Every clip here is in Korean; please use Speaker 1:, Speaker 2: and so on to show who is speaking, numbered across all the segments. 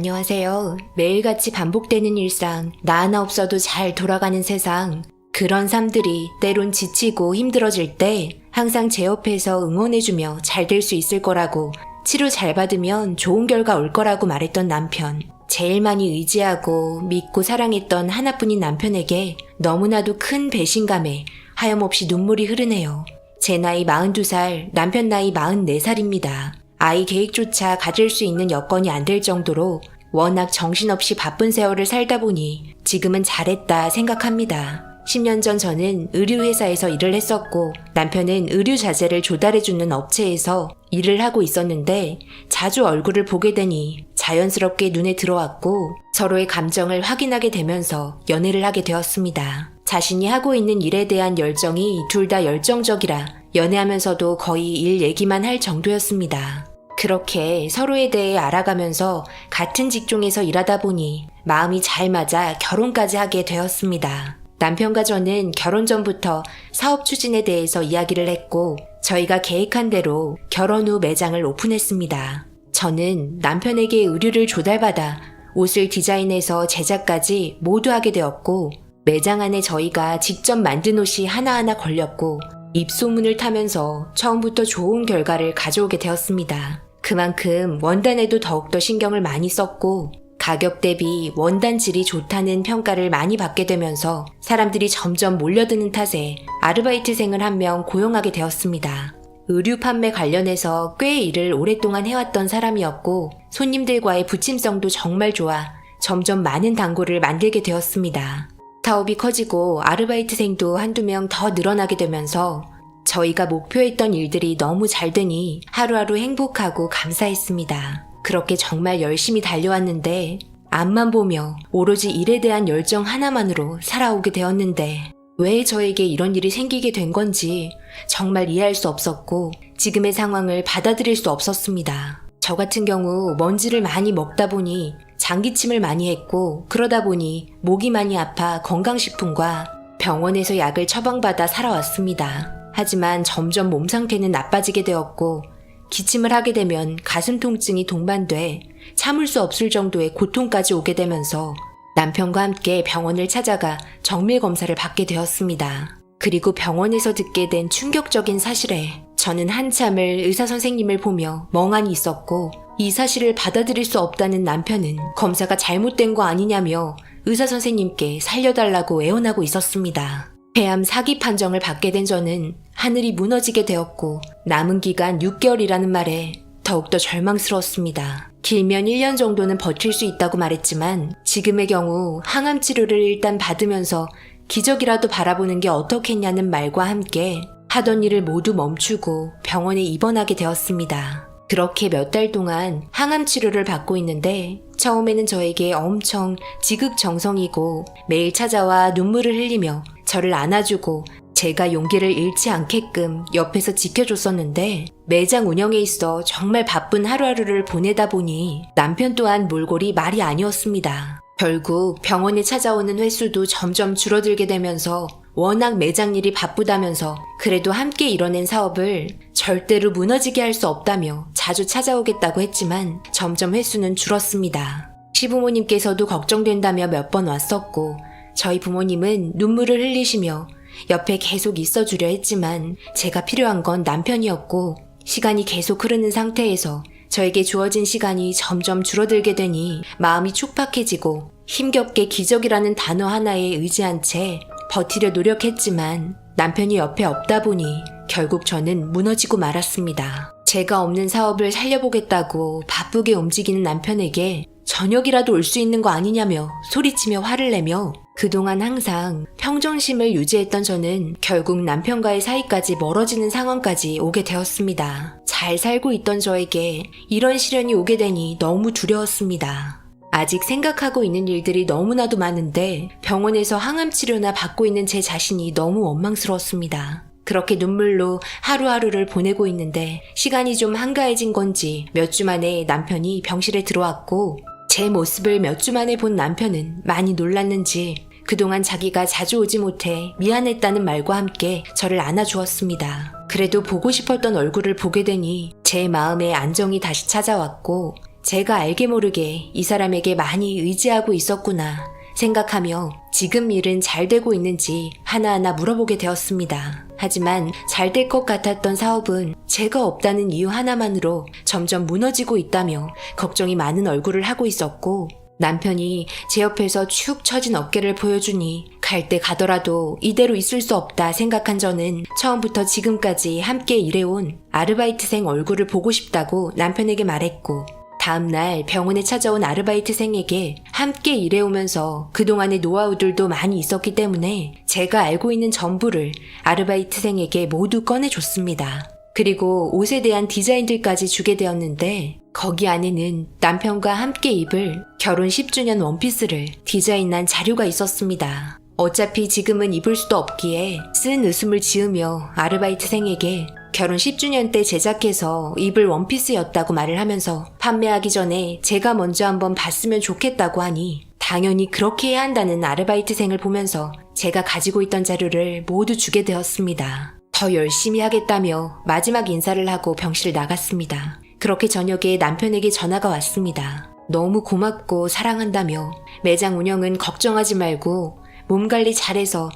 Speaker 1: 안녕하세요. 매일같이 반복되는 일상, 나 하나 없어도 잘 돌아가는 세상. 그런 삶들이 때론 지치고 힘들어질 때 항상 제 옆에서 응원해주며 잘 될 수 있을 거라고, 치료 잘 받으면 좋은 결과 올 거라고 말했던 남편. 제일 많이 의지하고 믿고 사랑했던 하나뿐인 남편에게 너무나도 큰 배신감에 하염없이 눈물이 흐르네요. 제 나이 42살, 남편 나이 44살입니다. 아이 계획조차 가질 수 있는 여건이 안 될 정도로 워낙 정신없이 바쁜 세월을 살다 보니 지금은 잘했다 생각합니다. 10년 전 저는 의류회사에서 일을 했었고 남편은 의류 자재를 조달해주는 업체에서 일을 하고 있었는데 자주 얼굴을 보게 되니 자연스럽게 눈에 들어왔고 서로의 감정을 확인하게 되면서 연애를 하게 되었습니다. 자신이 하고 있는 일에 대한 열정이 둘 다 열정적이라 연애하면서도 거의 일 얘기만 할 정도였습니다. 그렇게 서로에 대해 알아가면서 같은 직종에서 일하다 보니 마음이 잘 맞아 결혼까지 하게 되었습니다. 남편과 저는 결혼 전부터 사업 추진에 대해서 이야기를 했고 저희가 계획한 대로 결혼 후 매장을 오픈했습니다. 저는 남편에게 의류를 조달받아 옷을 디자인해서 제작까지 모두 하게 되었고 매장 안에 저희가 직접 만든 옷이 하나하나 걸렸고 입소문을 타면서 처음부터 좋은 결과를 가져오게 되었습니다. 그만큼 원단에도 더욱더 신경을 많이 썼고 가격 대비 원단 질이 좋다는 평가를 많이 받게 되면서 사람들이 점점 몰려드는 탓에 아르바이트생을 한 명 고용하게 되었습니다. 의류 판매 관련해서 꽤 일을 오랫동안 해왔던 사람이었고 손님들과의 부침성도 정말 좋아 점점 많은 단골을 만들게 되었습니다. 사업이 커지고 아르바이트생도 한두 명 더 늘어나게 되면서 저희가 목표했던 일들이 너무 잘 되니 하루하루 행복하고 감사했습니다. 그렇게 정말 열심히 달려왔는데 앞만 보며 오로지 일에 대한 열정 하나만으로 살아오게 되었는데 왜 저에게 이런 일이 생기게 된 건지 정말 이해할 수 없었고 지금의 상황을 받아들일 수 없었습니다. 저 같은 경우 먼지를 많이 먹다 보니 장기침을 많이 했고 그러다 보니 목이 많이 아파 건강식품과 병원에서 약을 처방받아 살아왔습니다. 하지만 점점 몸 상태는 나빠지게 되었고 기침을 하게 되면 가슴 통증이 동반돼 참을 수 없을 정도의 고통까지 오게 되면서 남편과 함께 병원을 찾아가 정밀 검사를 받게 되었습니다. 그리고 병원에서 듣게 된 충격적인 사실에 저는 한참을 의사 선생님을 보며 멍하니 있었고 이 사실을 받아들일 수 없다는 남편은 검사가 잘못된 거 아니냐며 의사 선생님께 살려달라고 애원하고 있었습니다. 폐암 4기 판정을 받게 된 저는 하늘이 무너지게 되었고 남은 기간 6개월이라는 말에 더욱더 절망스러웠습니다. 길면 1년 정도는 버틸 수 있다고 말했지만 지금의 경우 항암 치료를 일단 받으면서 기적이라도 바라보는 게 어떻겠냐는 말과 함께 하던 일을 모두 멈추고 병원에 입원하게 되었습니다. 그렇게 몇 달 동안 항암 치료를 받고 있는데 처음에는 저에게 엄청 지극정성이고 매일 찾아와 눈물을 흘리며 저를 안아주고 제가 용기를 잃지 않게끔 옆에서 지켜줬었는데 매장 운영에 있어 정말 바쁜 하루하루를 보내다 보니 남편 또한 몰골이 말이 아니었습니다. 결국 병원에 찾아오는 횟수도 점점 줄어들게 되면서 워낙 매장 일이 바쁘다면서 그래도 함께 이뤄낸 사업을 절대로 무너지게 할 수 없다며 자주 찾아오겠다고 했지만 점점 횟수는 줄었습니다. 시부모님께서도 걱정된다며 몇 번 왔었고 저희 부모님은 눈물을 흘리시며 옆에 계속 있어주려 했지만 제가 필요한 건 남편이었고 시간이 계속 흐르는 상태에서 저에게 주어진 시간이 점점 줄어들게 되니 마음이 촉박해지고 힘겹게 기적이라는 단어 하나에 의지한 채 버티려 노력했지만 남편이 옆에 없다 보니 결국 저는 무너지고 말았습니다. 제가 없는 사업을 살려보겠다고 바쁘게 움직이는 남편에게 저녁이라도 올 수 있는 거 아니냐며 소리치며 화를 내며 그동안 항상 평정심을 유지했던 저는 결국 남편과의 사이까지 멀어지는 상황까지 오게 되었습니다. 잘 살고 있던 저에게 이런 시련이 오게 되니 너무 두려웠습니다. 아직 생각하고 있는 일들이 너무나도 많은데 병원에서 항암 치료나 받고 있는 제 자신이 너무 원망스러웠습니다. 그렇게 눈물로 하루하루를 보내고 있는데 시간이 좀 한가해진 건지 몇 주 만에 남편이 병실에 들어왔고 제 모습을 몇 주 만에 본 남편은 많이 놀랐는지 그동안 자기가 자주 오지 못해 미안했다는 말과 함께 저를 안아주었습니다. 그래도 보고 싶었던 얼굴을 보게 되니 제 마음에 안정이 다시 찾아왔고 제가 알게 모르게 이 사람에게 많이 의지하고 있었구나 생각하며 지금 일은 잘 되고 있는지 하나하나 물어보게 되었습니다. 하지만 잘 될 것 같았던 사업은 제가 없다는 이유 하나만으로 점점 무너지고 있다며 걱정이 많은 얼굴을 하고 있었고, 남편이 제 옆에서 축 처진 어깨를 보여주니 갈 때 가더라도 이대로 있을 수 없다 생각한 저는 처음부터 지금까지 함께 일해온 아르바이트생 얼굴을 보고 싶다고 남편에게 말했고, 다음날 병원에 찾아온 아르바이트생에게 함께 일해오면서 그동안의 노하우들도 많이 있었기 때문에 제가 알고 있는 전부를 아르바이트생에게 모두 꺼내줬습니다. 그리고 옷에 대한 디자인들까지 주게 되었는데, 거기 안에는 남편과 함께 입을 결혼 10주년 원피스를 디자인한 자료가 있었습니다. 어차피 지금은 입을 수도 없기에 쓴 웃음을 지으며 아르바이트생에게 결혼 10주년 때 제작해서 입을 원피스였다고 말을 하면서 판매하기 전에 제가 먼저 한번 봤으면 좋겠다고 하니 당연히 그렇게 해야 한다는 아르바이트생을 보면서 제가 가지고 있던 자료를 모두 주게 되었습니다. 더 열심히 하겠다며 마지막 인사를 하고 병실을 나갔습니다. 그렇게 저녁에 남편에게 전화가 왔습니다. 너무 고맙고 사랑한다며 매장 운영은 걱정하지 말고 몸 관리 잘해서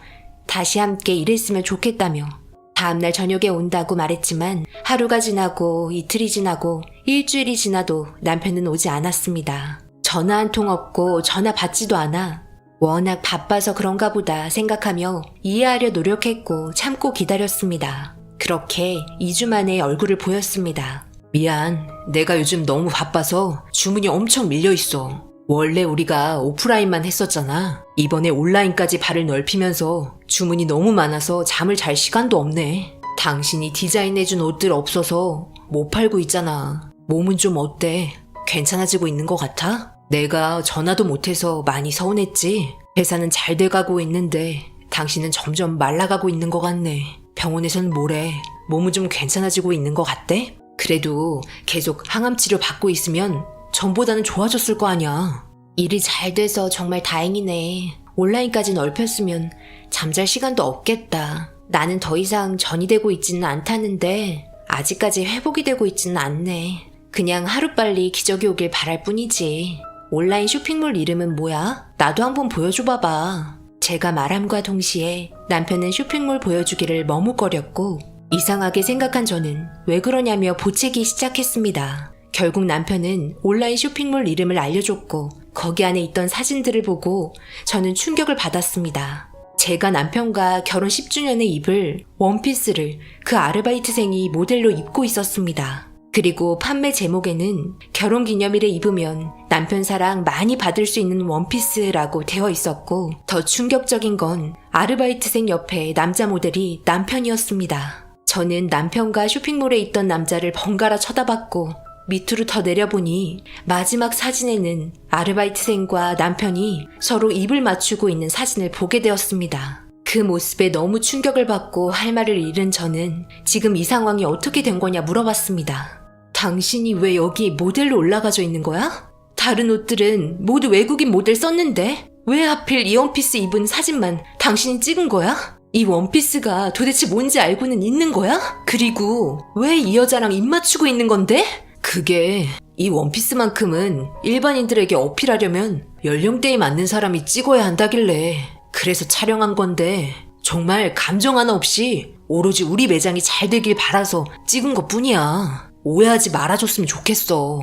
Speaker 1: 다시 함께 일했으면 좋겠다며 다음날 저녁에 온다고 말했지만 하루가 지나고 이틀이 지나고 일주일이 지나도 남편은 오지 않았습니다. 전화 한 통 없고 전화 받지도 않아 워낙 바빠서 그런가 보다 생각하며 이해하려 노력했고 참고 기다렸습니다. 그렇게 2주 만에 얼굴을 보였습니다. 미안, 내가 요즘 너무 바빠서 주문이 엄청 밀려있어. 원래 우리가 오프라인만 했었잖아. 이번에 온라인까지 발을 넓히면서 주문이 너무 많아서 잠을 잘 시간도 없네. 당신이 디자인해준 옷들 없어서 못 팔고 있잖아. 몸은 좀 어때? 괜찮아지고 있는 것 같아? 내가 전화도 못해서 많이 서운했지? 회사는 잘 돼가고 있는데 당신은 점점 말라가고 있는 것 같네. 병원에서는 뭐래? 몸은 좀 괜찮아지고 있는 것 같대? 그래도 계속 항암 치료 받고 있으면 전보다는 좋아졌을 거 아니야. 일이 잘 돼서 정말 다행이네. 온라인까지 넓혔으면 잠잘 시간도 없겠다. 나는 더 이상 전이 되고 있지는 않다는데 아직까지 회복이 되고 있지는 않네. 그냥 하루빨리 기적이 오길 바랄 뿐이지. 온라인 쇼핑몰 이름은 뭐야? 나도 한번 보여줘 봐봐. 제가 말함과 동시에 남편은 쇼핑몰 보여주기를 머뭇거렸고 이상하게 생각한 저는 왜 그러냐며 보채기 시작했습니다. 결국 남편은 온라인 쇼핑몰 이름을 알려줬고 거기 안에 있던 사진들을 보고 저는 충격을 받았습니다. 제가 남편과 결혼 10주년에 입을 원피스를 그 아르바이트생이 모델로 입고 있었습니다. 그리고 판매 제목에는 결혼기념일에 입으면 남편 사랑 많이 받을 수 있는 원피스라고 되어 있었고 더 충격적인 건 아르바이트생 옆에 남자 모델이 남편이었습니다. 저는 남편과 쇼핑몰에 있던 남자를 번갈아 쳐다봤고 밑으로 더 내려보니 마지막 사진에는 아르바이트생과 남편이 서로 입을 맞추고 있는 사진을 보게 되었습니다. 그 모습에 너무 충격을 받고 할 말을 잃은 저는 지금 이 상황이 어떻게 된 거냐 물어봤습니다. 당신이 왜 여기 모델로 올라가져 있는 거야? 다른 옷들은 모두 외국인 모델 썼는데 왜 하필 이 원피스 입은 사진만 당신이 찍은 거야? 이 원피스가 도대체 뭔지 알고는 있는 거야? 그리고 왜 이 여자랑 입 맞추고 있는 건데? 그게 이 원피스만큼은 일반인들에게 어필하려면 연령대에 맞는 사람이 찍어야 한다길래 그래서 촬영한 건데 정말 감정 하나 없이 오로지 우리 매장이 잘 되길 바라서 찍은 것뿐이야. 오해하지 말아줬으면 좋겠어.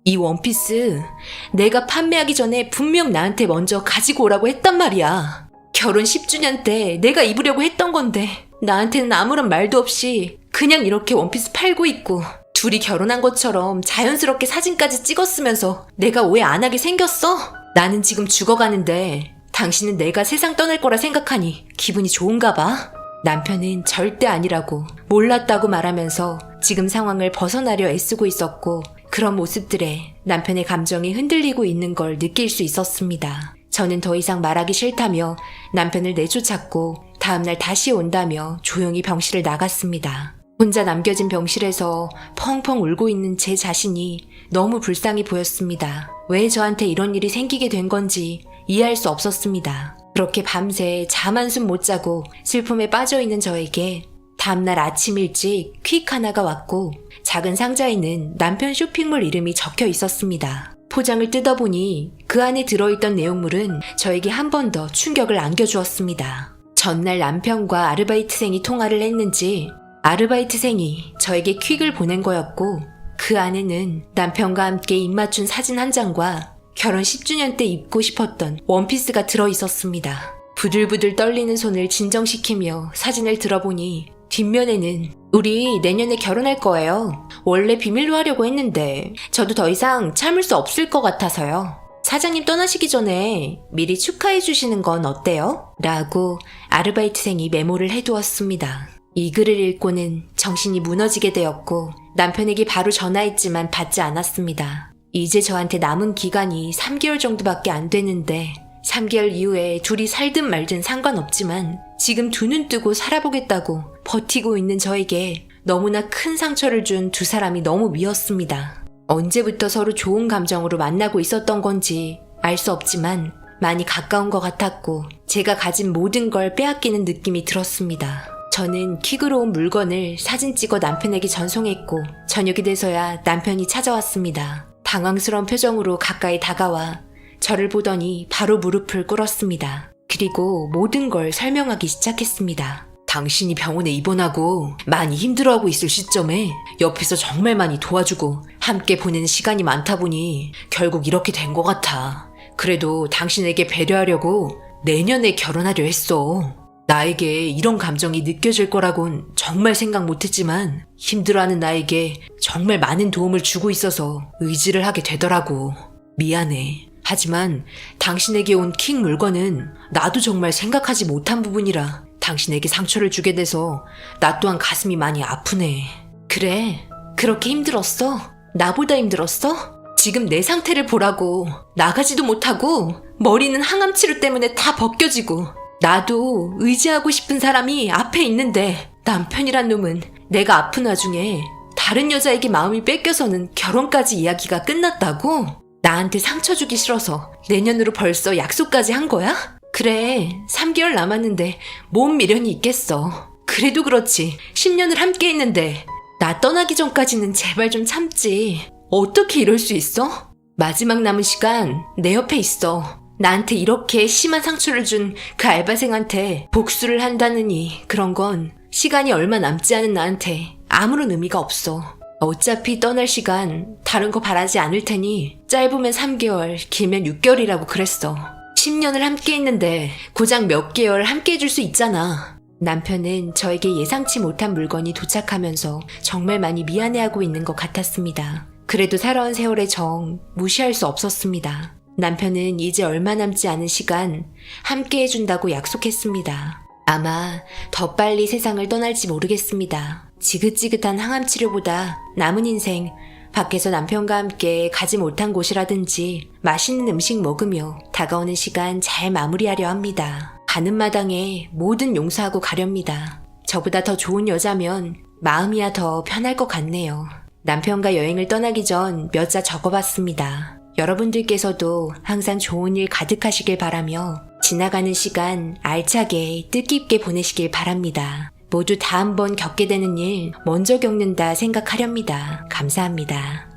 Speaker 1: 이 원피스 내가 판매하기 전에 분명 나한테 먼저 가지고 오라고 했단 말이야. 결혼 10주년 때 내가 입으려고 했던 건데 나한테는 아무런 말도 없이 그냥 이렇게 원피스 팔고 있고 둘이 결혼한 것처럼 자연스럽게 사진까지 찍었으면서 내가 오해 안 하게 생겼어? 나는 지금 죽어가는데 당신은 내가 세상 떠날 거라 생각하니 기분이 좋은가 봐? 남편은 절대 아니라고 몰랐다고 말하면서 지금 상황을 벗어나려 애쓰고 있었고 그런 모습들에 남편의 감정이 흔들리고 있는 걸 느낄 수 있었습니다. 저는 더 이상 말하기 싫다며 남편을 내쫓았고 다음날 다시 온다며 조용히 병실을 나갔습니다. 혼자 남겨진 병실에서 펑펑 울고 있는 제 자신이 너무 불쌍히 보였습니다. 왜 저한테 이런 일이 생기게 된 건지 이해할 수 없었습니다. 그렇게 밤새 잠 한숨 못 자고 슬픔에 빠져있는 저에게 다음날 아침 일찍 퀵 하나가 왔고 작은 상자에는 남편 쇼핑몰 이름이 적혀 있었습니다. 포장을 뜯어보니 그 안에 들어있던 내용물은 저에게 한 번 더 충격을 안겨주었습니다. 전날 남편과 아르바이트생이 통화를 했는지 아르바이트생이 저에게 퀵을 보낸 거였고 그 안에는 남편과 함께 입맞춘 사진 한 장과 결혼 10주년 때 입고 싶었던 원피스가 들어있었습니다. 부들부들 떨리는 손을 진정시키며 사진을 들어보니 뒷면에는 우리 내년에 결혼할 거예요. 원래 비밀로 하려고 했는데 저도 더 이상 참을 수 없을 것 같아서요. 사장님 떠나시기 전에 미리 축하해 주시는 건 어때요? 라고 아르바이트생이 메모를 해두었습니다. 이 글을 읽고는 정신이 무너지게 되었고 남편에게 바로 전화했지만 받지 않았습니다. 이제 저한테 남은 기간이 3개월 정도밖에 안 되는데 3개월 이후에 둘이 살든 말든 상관없지만 지금 두 눈 뜨고 살아보겠다고 버티고 있는 저에게 너무나 큰 상처를 준 두 사람이 너무 미웠습니다. 언제부터 서로 좋은 감정으로 만나고 있었던 건지 알 수 없지만 많이 가까운 것 같았고 제가 가진 모든 걸 빼앗기는 느낌이 들었습니다. 저는 킥으로 온 물건을 사진 찍어 남편에게 전송했고 저녁이 돼서야 남편이 찾아왔습니다. 당황스러운 표정으로 가까이 다가와 저를 보더니 바로 무릎을 꿇었습니다. 그리고 모든 걸 설명하기 시작했습니다. 당신이 병원에 입원하고 많이 힘들어하고 있을 시점에 옆에서 정말 많이 도와주고 함께 보내는 시간이 많다 보니 결국 이렇게 된 것 같아. 그래도 당신에게 배려하려고 내년에 결혼하려 했어. 나에게 이런 감정이 느껴질 거라곤 정말 생각 못했지만 힘들어하는 나에게 정말 많은 도움을 주고 있어서 의지를 하게 되더라고. 미안해. 하지만 당신에게 온 킹 물건은 나도 정말 생각하지 못한 부분이라 당신에게 상처를 주게 돼서 나 또한 가슴이 많이 아프네. 그래, 그렇게 힘들었어? 나보다 힘들었어? 지금 내 상태를 보라고. 나가지도 못하고 머리는 항암 치료 때문에 다 벗겨지고 나도 의지하고 싶은 사람이 앞에 있는데 남편이란 놈은 내가 아픈 와중에 다른 여자에게 마음이 뺏겨서는 결혼까지 이야기가 끝났다고? 나한테 상처 주기 싫어서 내년으로 벌써 약속까지 한 거야? 그래, 3개월 남았는데 뭔 미련이 있겠어. 그래도 그렇지 10년을 함께 했는데 나 떠나기 전까지는 제발 좀 참지. 어떻게 이럴 수 있어? 마지막 남은 시간 내 옆에 있어. 나한테 이렇게 심한 상처를 준 그 알바생한테 복수를 한다느니 그런 건 시간이 얼마 남지 않은 나한테 아무런 의미가 없어. 어차피 떠날 시간 다른 거 바라지 않을 테니 짧으면 3개월, 길면 6개월이라고 그랬어. 10년을 함께 했는데 고작 몇 개월 함께 해줄 수 있잖아. 남편은 저에게 예상치 못한 물건이 도착하면서 정말 많이 미안해하고 있는 것 같았습니다. 그래도 살아온 세월의 정 무시할 수 없었습니다. 남편은 이제 얼마 남지 않은 시간 함께 해준다고 약속했습니다. 아마 더 빨리 세상을 떠날지 모르겠습니다. 지긋지긋한 항암 치료보다 남은 인생 밖에서 남편과 함께 가지 못한 곳이라든지 맛있는 음식 먹으며 다가오는 시간 잘 마무리하려 합니다. 가는 마당에 뭐든 용서하고 가렵니다. 저보다 더 좋은 여자면 마음이야 더 편할 것 같네요. 남편과 여행을 떠나기 전 몇 자 적어봤습니다. 여러분들께서도 항상 좋은 일 가득하시길 바라며 지나가는 시간 알차게 뜻깊게 보내시길 바랍니다. 모두 다 한번 겪게 되는 일 먼저 겪는다 생각하렵니다. 감사합니다.